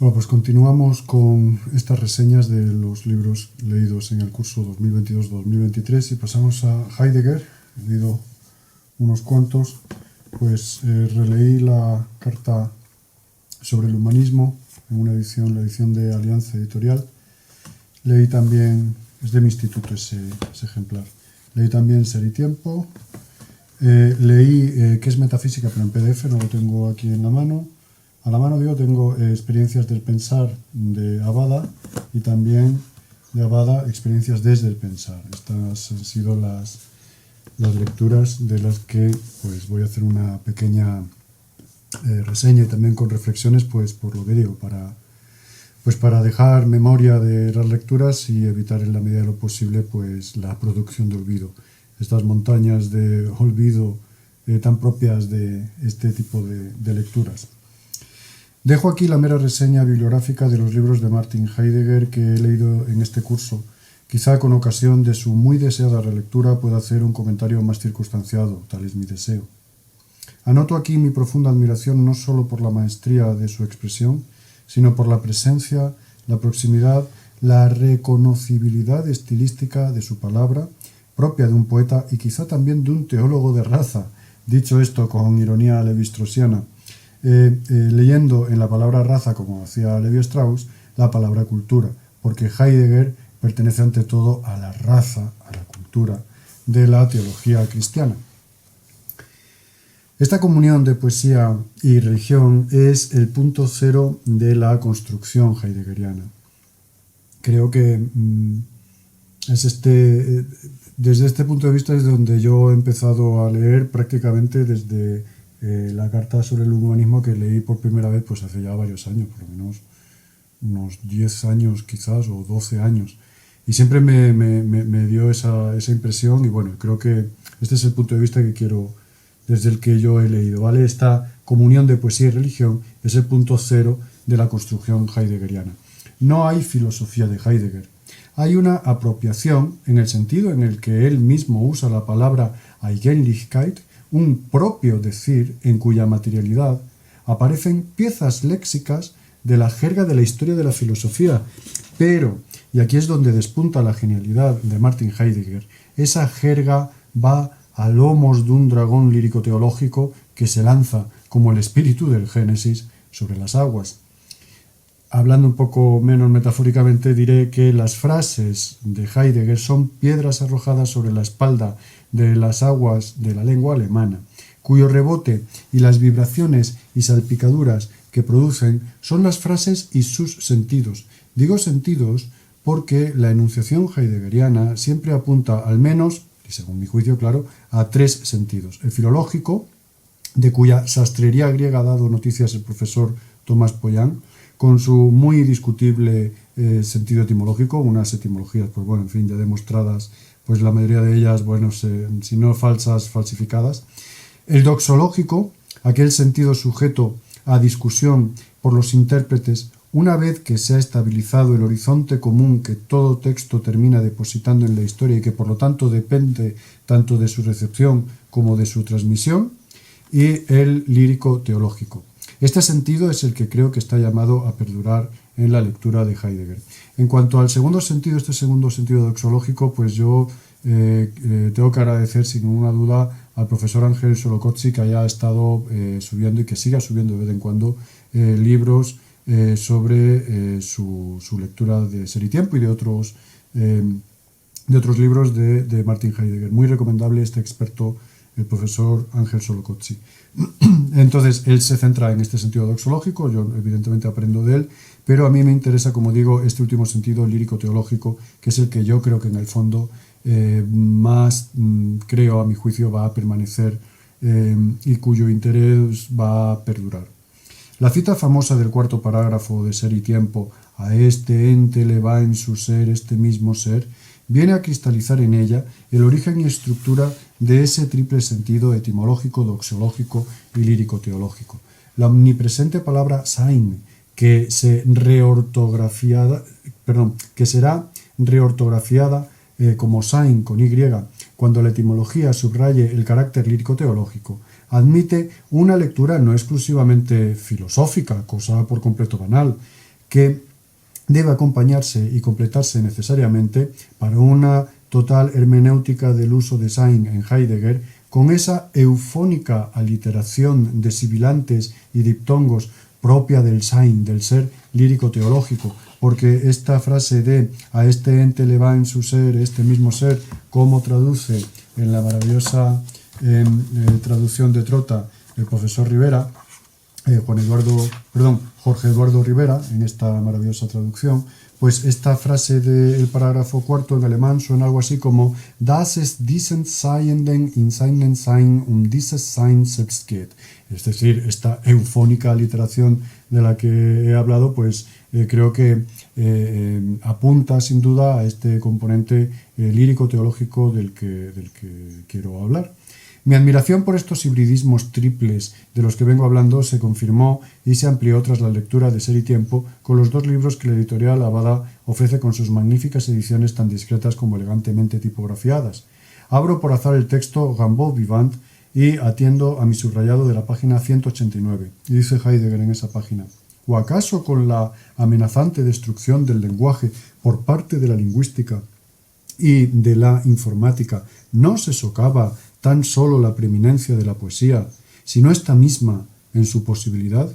Bueno, pues continuamos con estas reseñas de los libros leídos en el curso 2022-2023 y pasamos a Heidegger. He leído unos cuantos, pues releí la carta sobre el humanismo en una edición, la edición de Alianza Editorial. Leí también, es de mi instituto ese ejemplar, leí también Ser y Tiempo. Leí ¿Qué es metafísica? Pero en PDF, no lo tengo aquí en la mano. A la mano tengo Experiencias del Pensar de Abada y también de Abada Experiencias desde el Pensar. Estas han sido las lecturas de las que pues voy a hacer una pequeña reseña y también con reflexiones, pues por lo que digo, para dejar memoria de las lecturas y evitar en la medida de lo posible pues la producción de olvido. Estas montañas de olvido tan propias de este tipo de lecturas. Dejo aquí la mera reseña bibliográfica de los libros de Martin Heidegger que he leído en este curso. Quizá con ocasión de su muy deseada relectura pueda hacer un comentario más circunstanciado, tal es mi deseo. Anoto aquí mi profunda admiración no solo por la maestría de su expresión, sino por la presencia, la proximidad, la reconocibilidad estilística de su palabra, propia de un poeta y quizá también de un teólogo de raza, dicho esto con ironía levi-straussiana, leyendo en la palabra raza, como hacía Levi-Strauss, la palabra cultura, porque Heidegger pertenece ante todo a la raza, a la cultura de la teología cristiana. Esta comunión de poesía y religión es el punto cero de la construcción heideggeriana. Creo que desde este punto de vista es donde yo he empezado a leer prácticamente desde la carta sobre el humanismo, que leí por primera vez pues hace ya varios años, por lo menos unos 10 años quizás, o 12 años. Y siempre me dio esa impresión y bueno, creo que este es el punto de vista que quiero, desde el que yo he leído, ¿vale? Esta comunión de poesía y religión es el punto cero de la construcción heideggeriana. No hay filosofía de Heidegger. Hay una apropiación en el sentido en el que él mismo usa la palabra Eigentlichkeit, un propio decir en cuya materialidad aparecen piezas léxicas de la jerga de la historia de la filosofía. Pero, y aquí es donde despunta la genialidad de Martin Heidegger, esa jerga va a lomos de un dragón lírico-teológico que se lanza como el espíritu del Génesis sobre las aguas. Hablando un poco menos metafóricamente, diré que las frases de Heidegger son piedras arrojadas sobre la espalda de las aguas de la lengua alemana, cuyo rebote y las vibraciones y salpicaduras que producen son las frases y sus sentidos. Digo sentidos porque la enunciación heideggeriana siempre apunta al menos, y según mi juicio claro, a tres sentidos. El filológico, de cuya sastrería griega ha dado noticias el profesor Tomás Pollán, con su muy discutible sentido etimológico, unas etimologías, pues bueno, en fin, ya demostradas, pues la mayoría de ellas, bueno, si no falsas, falsificadas. El doxológico, aquel sentido sujeto a discusión por los intérpretes, una vez que se ha estabilizado el horizonte común que todo texto termina depositando en la historia y que por lo tanto depende tanto de su recepción como de su transmisión, y el lírico teológico. Este sentido es el que creo que está llamado a perdurar en la lectura de Heidegger. En cuanto al segundo sentido, este segundo sentido doxológico, pues yo tengo que agradecer sin ninguna duda al profesor Ángel Solocozzi, que haya estado subiendo y que siga subiendo de vez en cuando libros sobre su lectura de Ser y Tiempo y de otros libros de Martin Heidegger. Muy recomendable este experto, el profesor Ángel Solocozzi. Entonces, él se centra en este sentido doxológico, yo evidentemente aprendo de él, pero a mí me interesa, como digo, este último sentido lírico-teológico, que es el que yo creo que en el fondo más, creo, a mi juicio, va a permanecer y cuyo interés va a perdurar. La cita famosa del cuarto parágrafo de Ser y Tiempo, a este ente le va en su ser este mismo ser, viene a cristalizar en ella el origen y estructura de ese triple sentido etimológico, doxológico y lírico-teológico. La omnipresente palabra sein, que será reortografiada como sein con Y, cuando la etimología subraye el carácter lírico-teológico, admite una lectura no exclusivamente filosófica, cosa por completo banal, que debe acompañarse y completarse necesariamente para una total hermenéutica del uso de Sein en Heidegger, con esa eufónica aliteración de sibilantes y diptongos propia del Sein, del ser lírico-teológico, porque esta frase de a este ente le va en su ser, este mismo ser, como traduce en la maravillosa traducción de Trota el profesor Rivera, Jorge Eduardo Rivera, en esta maravillosa traducción, pues esta frase del parágrafo cuarto en alemán suena algo así como Das es diesen Seienden in seinen Sein dieses Sein selbst geht. Es decir, esta eufónica aliteración de la que he hablado, pues creo que apunta sin duda a este componente lírico-teológico del que quiero hablar. Mi admiración por estos hibridismos triples de los que vengo hablando se confirmó y se amplió tras la lectura de Ser y Tiempo con los dos libros que la editorial Abada ofrece con sus magníficas ediciones tan discretas como elegantemente tipografiadas. Abro por azar el texto Rimbaud Vivant y atiendo a mi subrayado de la página 189. Y dice Heidegger en esa página: ¿O acaso con la amenazante destrucción del lenguaje por parte de la lingüística y de la informática no se socava tan solo la preeminencia de la poesía, sino esta misma en su posibilidad?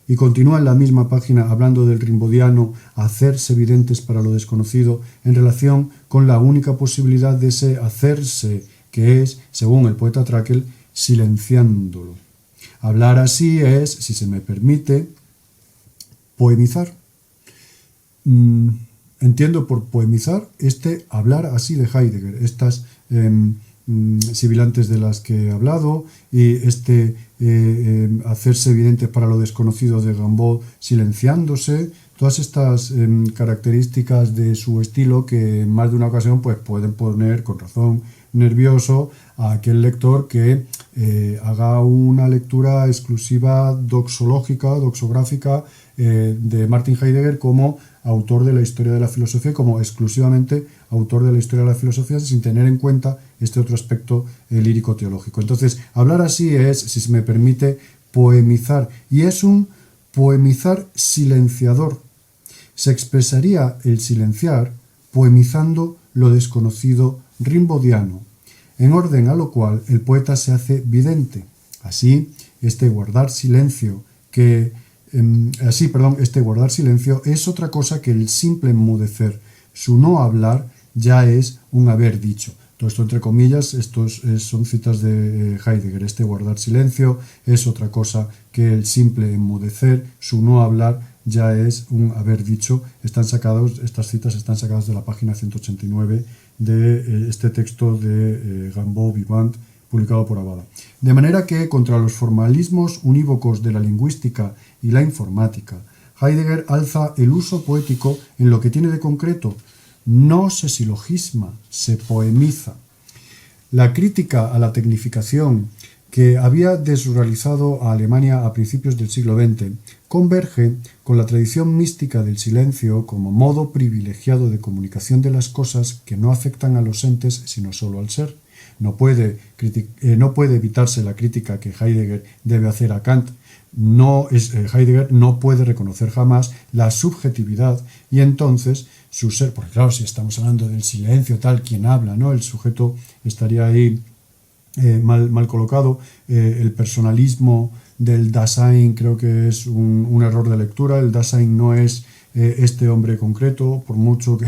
Y continúa en la misma página hablando del rimbaudiano hacerse evidentes para lo desconocido en relación con la única posibilidad de ese hacerse, que es, según el poeta Trakl, silenciándolo. Hablar así es, si se me permite, poemizar. Entiendo por poemizar hablar así de Heidegger, estas sibilantes de las que he hablado y hacerse evidente para lo desconocido de Rimbaud, silenciándose, todas estas características de su estilo que en más de una ocasión pues pueden poner con razón nervioso a aquel lector que haga una lectura exclusiva doxográfica de Martin Heidegger como autor de la historia de la filosofía, como exclusivamente autor de la historia de la filosofía, sin tener en cuenta este otro aspecto lírico-teológico. Entonces, hablar así es, si se me permite, poemizar, y es un poemizar silenciador. Se expresaría el silenciar poemizando lo desconocido rimbaudiano, en orden a lo cual el poeta se hace vidente. Así, este guardar silencio es otra cosa que el simple enmudecer. Su no hablar ya es un haber dicho. Todo esto entre comillas, son citas de Heidegger. Este guardar silencio es otra cosa que el simple enmudecer. Su no hablar ya es un haber dicho. Estas citas están sacadas de la página 189 de este texto de Rimbaud Vivant, publicado por Abada. De manera que, contra los formalismos unívocos de la lingüística y la informática, Heidegger alza el uso poético en lo que tiene de concreto. No se silogisma, se poemiza. La crítica a la tecnificación que había desruralizado a Alemania a principios del siglo XX converge con la tradición mística del silencio como modo privilegiado de comunicación de las cosas que no afectan a los entes sino solo al ser. No puede evitarse la crítica que Heidegger debe hacer a Kant. Heidegger no puede reconocer jamás la subjetividad y entonces su ser, porque claro, si estamos hablando del silencio tal, quien habla, ¿no? El sujeto estaría ahí mal colocado. El personalismo del Dasein creo que es un error de lectura. El Dasein no es este hombre concreto, por mucho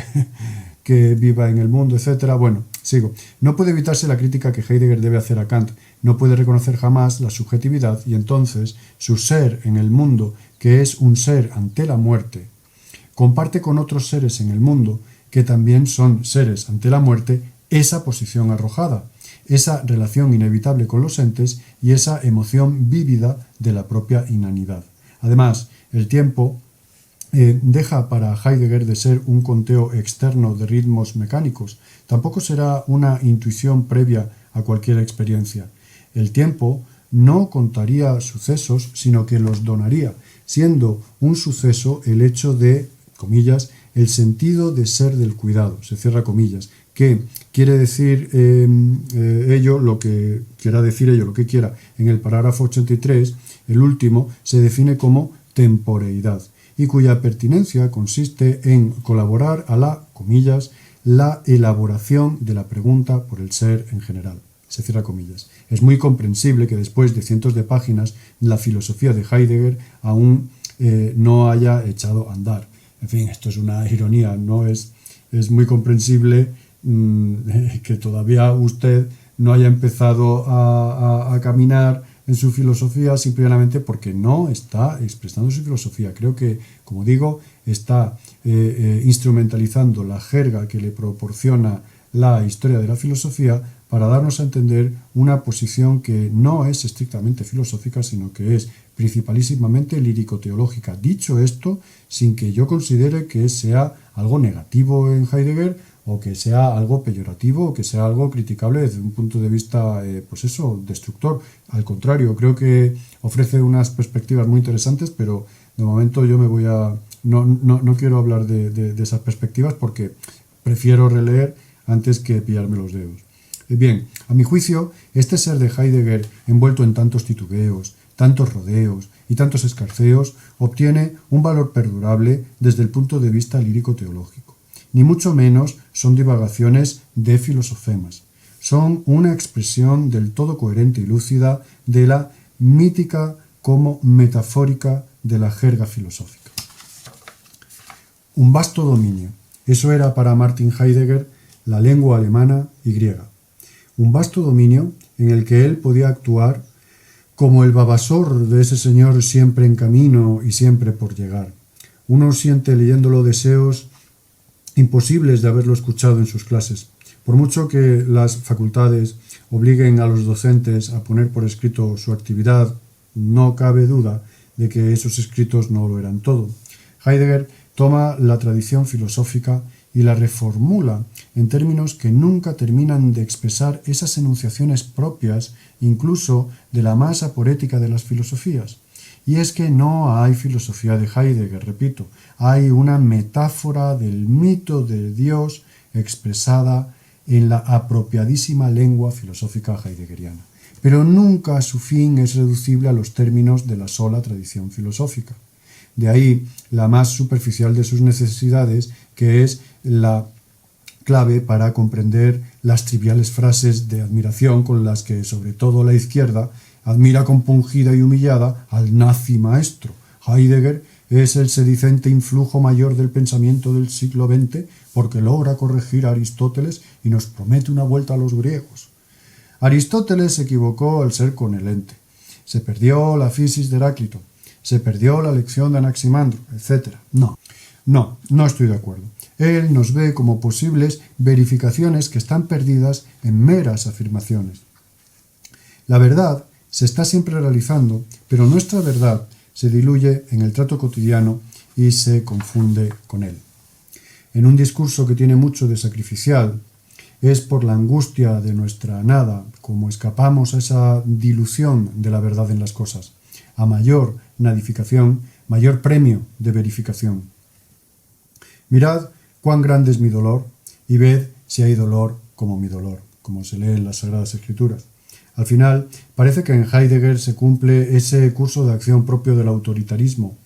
que viva en el mundo, etc. Bueno, sigo. No puede evitarse la crítica que Heidegger debe hacer a Kant. No puede reconocer jamás la subjetividad y entonces su ser en el mundo, que es un ser ante la muerte, comparte con otros seres en el mundo, que también son seres ante la muerte, esa posición arrojada, esa relación inevitable con los entes y esa emoción vívida de la propia inanidad. Además, el tiempo deja para Heidegger de ser un conteo externo de ritmos mecánicos. Tampoco será una intuición previa a cualquier experiencia. El tiempo no contaría sucesos, sino que los donaría, siendo un suceso el hecho de, comillas, el sentido de ser del cuidado, se cierra comillas, que quiere decir ello lo que quiera. En el parágrafo 83, el último, se define como temporeidad. y cuya pertinencia consiste en colaborar a la, comillas, la elaboración de la pregunta por el ser en general. Se cierra comillas. Es muy comprensible que después de cientos de páginas la filosofía de Heidegger aún no haya echado a andar. En fin, esto es una ironía, ¿no? Es muy comprensible que todavía usted no haya empezado a caminar en su filosofía simplemente porque no está expresando su filosofía. Creo que, como digo, está instrumentalizando la jerga que le proporciona la historia de la filosofía para darnos a entender una posición que no es estrictamente filosófica, sino que es principalísimamente lírico-teológica. Dicho esto, sin que yo considere que sea algo negativo en Heidegger, o que sea algo peyorativo, o que sea algo criticable desde un punto de vista, destructor. Al contrario, creo que ofrece unas perspectivas muy interesantes, pero de momento yo me voy a... No quiero hablar de esas perspectivas porque prefiero releer antes que pillarme los dedos. Bien, a mi juicio, este ser de Heidegger, envuelto en tantos titubeos, tantos rodeos y tantos escarceos, obtiene un valor perdurable desde el punto de vista lírico-teológico. Ni mucho menos son divagaciones de filosofemas. Son una expresión del todo coherente y lúcida de la mítica como metafórica de la jerga filosófica. Un vasto dominio. Eso era para Martin Heidegger la lengua alemana y griega. Un vasto dominio en el que él podía actuar como el babasor de ese señor siempre en camino y siempre por llegar. Uno siente leyéndolo deseos imposibles de haberlo escuchado en sus clases. Por mucho que las facultades obliguen a los docentes a poner por escrito su actividad, no cabe duda de que esos escritos no lo eran todo. Heidegger toma la tradición filosófica y la reformula en términos que nunca terminan de expresar esas enunciaciones propias, incluso de la más aporética de las filosofías. Y es que no hay filosofía de Heidegger, repito, hay una metáfora del mito de Dios expresada en la apropiadísima lengua filosófica heideggeriana. Pero nunca su fin es reducible a los términos de la sola tradición filosófica. De ahí la más superficial de sus necesidades, que es la clave para comprender las triviales frases de admiración con las que, sobre todo la izquierda, admira compungida y humillada al nazi maestro. Heidegger es el sedicente influjo mayor del pensamiento del siglo XX porque logra corregir a Aristóteles y nos promete una vuelta a los griegos. Aristóteles se equivocó al ser conelente. Se perdió la fisis de Heráclito. Se perdió la lección de Anaximandro, etc. No estoy de acuerdo. Él nos ve como posibles verificaciones que están perdidas en meras afirmaciones. La verdad se está siempre realizando, pero nuestra verdad se diluye en el trato cotidiano y se confunde con él. En un discurso que tiene mucho de sacrificial, es por la angustia de nuestra nada como escapamos a esa dilución de la verdad en las cosas. A mayor nadificación, mayor premio de verificación. Mirad cuán grande es mi dolor y ved si hay dolor como mi dolor, como se lee en las Sagradas Escrituras. Al final, parece que en Heidegger se cumple ese curso de acción propio del autoritarismo,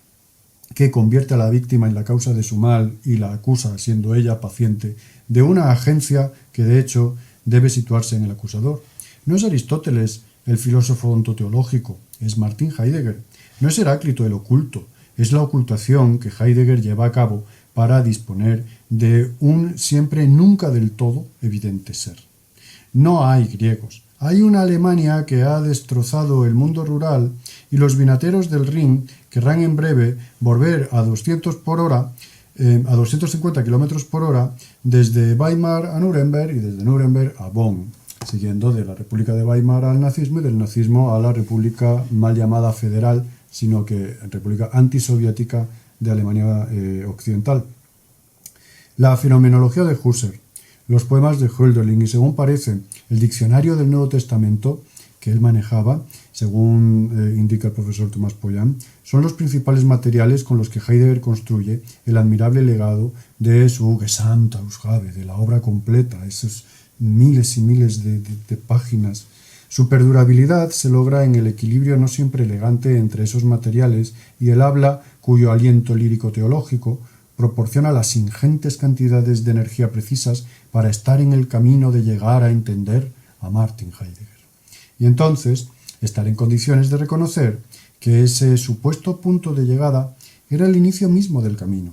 que convierte a la víctima en la causa de su mal y la acusa, siendo ella paciente, de una agencia que de hecho debe situarse en el acusador. No es Aristóteles el filósofo ontoteológico, es Martin Heidegger. No es Heráclito el oculto, es la ocultación que Heidegger lleva a cabo para disponer de un siempre nunca del todo evidente ser. No hay griegos. Hay una Alemania que ha destrozado el mundo rural y los vinateros del Rin querrán en breve volver a 200 por hora, a 250 km por hora desde Weimar a Nuremberg y desde Nuremberg a Bonn, siguiendo de la República de Weimar al nazismo y del nazismo a la República mal llamada federal, sino que República antisoviética de Alemania Occidental. La fenomenología de Husserl, los poemas de Hölderlin y, según parece, el diccionario del Nuevo Testamento que él manejaba, según indica el profesor Tomás Poyan, son los principales materiales con los que Heidegger construye el admirable legado de su Gesamtausgabe, de la obra completa, esos miles y miles de páginas. Su perdurabilidad se logra en el equilibrio no siempre elegante entre esos materiales y el habla cuyo aliento lírico-teológico proporciona las ingentes cantidades de energía precisas para estar en el camino de llegar a entender a Martin Heidegger. Y entonces estar en condiciones de reconocer que ese supuesto punto de llegada era el inicio mismo del camino.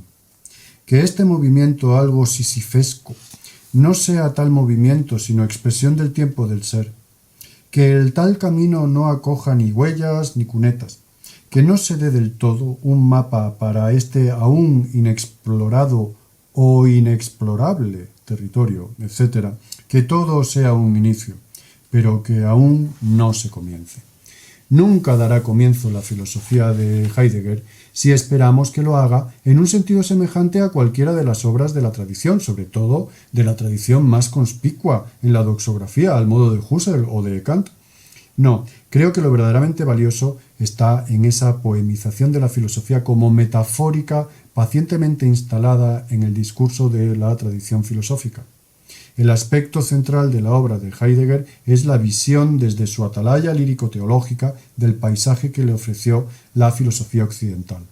Que este movimiento algo sisifesco no sea tal movimiento sino expresión del tiempo del ser. Que el tal camino no acoja ni huellas ni cunetas. Que no se dé del todo un mapa para este aún inexplorado o inexplorable territorio, etc. Que todo sea un inicio, pero que aún no se comience. Nunca dará comienzo la filosofía de Heidegger si esperamos que lo haga en un sentido semejante a cualquiera de las obras de la tradición, sobre todo de la tradición más conspicua en la doxografía, al modo de Husserl o de Kant. No, creo que lo verdaderamente valioso está en esa poemización de la filosofía como metafórica pacientemente instalada en el discurso de la tradición filosófica. El aspecto central de la obra de Heidegger es la visión desde su atalaya lírico-teológica del paisaje que le ofreció la filosofía occidental.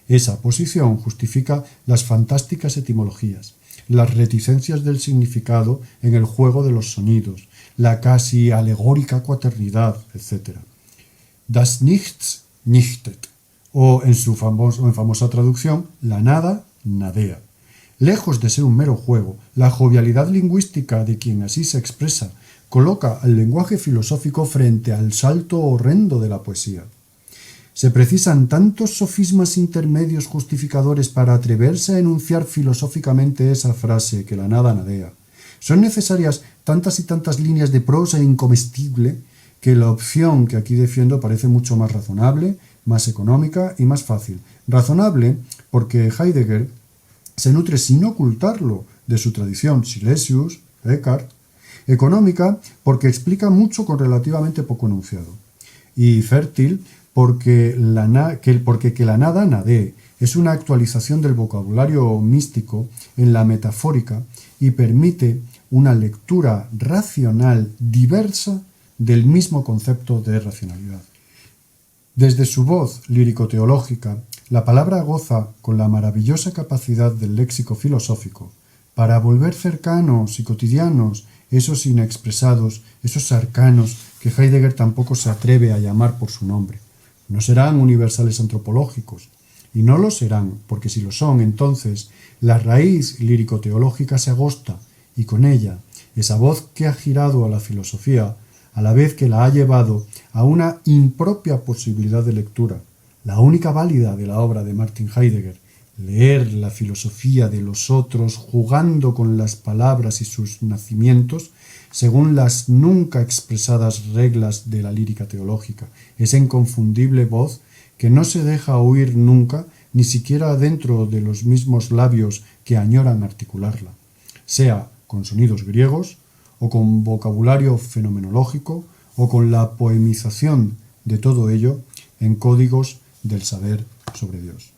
Esa posición justifica las fantásticas etimologías, las reticencias del significado en el juego de los sonidos, la casi alegórica cuaternidad, etc. Das Nichts nichtet, o en famosa traducción, la nada nadea. Lejos de ser un mero juego, la jovialidad lingüística de quien así se expresa coloca al lenguaje filosófico frente al salto horrendo de la poesía. Se precisan tantos sofismas intermedios justificadores para atreverse a enunciar filosóficamente esa frase que la nada nadea. Son necesarias tantas y tantas líneas de prosa incomestible que la opción que aquí defiendo parece mucho más razonable, más económica y más fácil. Razonable porque Heidegger se nutre sin ocultarlo de su tradición Silesius, Eckhart. Económica porque explica mucho con relativamente poco enunciado. Y fértil porque que la nada nadee es una actualización del vocabulario místico en la metafórica y permite una lectura racional diversa del mismo concepto de racionalidad. Desde su voz lírico-teológica, la palabra goza con la maravillosa capacidad del léxico filosófico para volver cercanos y cotidianos esos inexpresados, esos arcanos que Heidegger tampoco se atreve a llamar por su nombre. No serán universales antropológicos, y no lo serán, porque si lo son, entonces la raíz lírico-teológica se agosta, y con ella, esa voz que ha girado a la filosofía, a la vez que la ha llevado a una impropia posibilidad de lectura, la única válida de la obra de Martin Heidegger, leer la filosofía de los otros jugando con las palabras y sus nacimientos, según las nunca expresadas reglas de la lírica teológica, esa inconfundible voz que no se deja oír nunca, ni siquiera dentro de los mismos labios que añoran articularla, sea con sonidos griegos, o con vocabulario fenomenológico, o con la poemización de todo ello en códigos del saber sobre Dios.